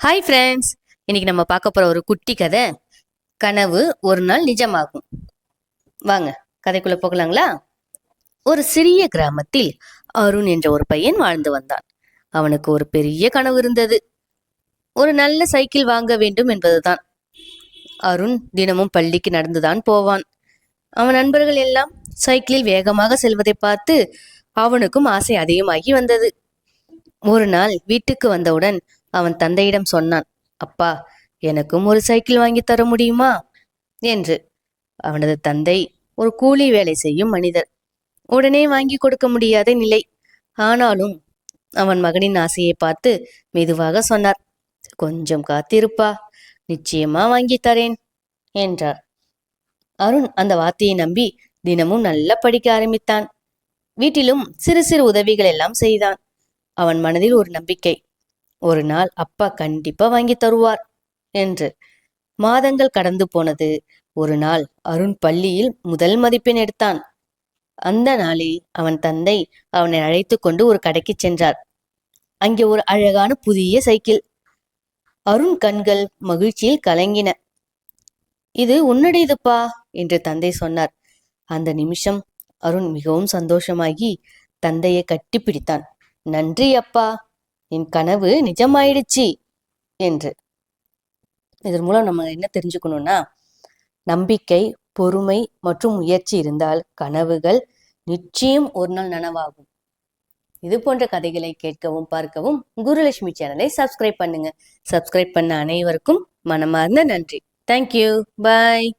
Hi friends, இன்னைக்கு நம்ம பார்க்க போற ஒரு குட்டி கதை. கனவு ஒரு நாள் நிஜமாகும். வாங்க கதைக்குள்ள போகலாங்களா? ஒரு சிறிய கிராமத்தில் அருண் என்ற ஒரு பையன் வாழ்ந்து வந்தான். அவனுக்கு ஒரு பெரிய கனவு இருந்தது. ஒரு நல்ல சைக்கிள் வாங்க வேண்டும் என்பதுதான். அருண் தினமும் பள்ளிக்கு நடந்துதான் போவான். அவன் நண்பர்கள் எல்லாம் சைக்கிளில் வேகமாக செல்வதை பார்த்து அவனுக்கும் ஆசை அதிகமாகி வந்தது. ஒரு நாள் வீட்டுக்கு வந்தவுடன் அவன் தந்தையிடம் சொன்னான், அப்பா, எனக்கும் ஒரு சைக்கிள் வாங்கி தர முடியுமா என்று. அவனது தந்தை ஒரு கூலி வேலை செய்யும் மனிதர். உடனே வாங்கி கொடுக்க முடியாத நிலை. ஆனாலும் அவன் மகனின் ஆசையை பார்த்து மெதுவாக சொன்னார், கொஞ்சம் காத்திருப்பா, நிச்சயமா வாங்கி தரேன் என்றார். அருண் அந்த வார்த்தையை நம்பி தினமும் நல்லா படிக்க ஆரம்பித்தான். வீட்டிலும் சிறு சிறு உதவிகள் எல்லாம் செய்தான். அவன் மனதில் ஒரு நம்பிக்கை, ஒரு நாள் அப்பா கண்டிப்பா வாங்கி தருவார் என்று. மாதங்கள் கடந்து போனது. ஒரு நாள் அருண் பள்ளியில் முதல் மதிப்பெண் எடுத்தான். அந்த நாளில் அவன் தந்தை அவனை அழைத்து கொண்டு ஒரு கடைக்கு சென்றார். அங்கே ஒரு அழகான புதிய சைக்கிள். அருண் கண்கள் மகிழ்ச்சியில் கலங்கின. இது உன்னுடையதுப்பா என்று தந்தை சொன்னார். அந்த நிமிஷம் அருண் மிகவும் சந்தோஷமாகி தந்தையை கட்டிப்பிடித்தான். நன்றி அப்பா, என் கனவு நிஜமாயிடுச்சு என்று. இதன் மூலம் நம்ம என்ன தெரிஞ்சுக்கணும்னா, நம்பிக்கை, பொறுமை மற்றும் முயற்சி இருந்தால் கனவுகள் நிச்சயம் ஒரு நாள் நனவாகும். இது போன்ற கதைகளை கேட்கவும் பார்க்கவும் குருலட்சுமி சேனலை சப்ஸ்கிரைப் பண்ணுங்க. சப்ஸ்கிரைப் பண்ண அனைவருக்கும் மனமார்ந்த நன்றி. தேங்க்யூ. பாய்.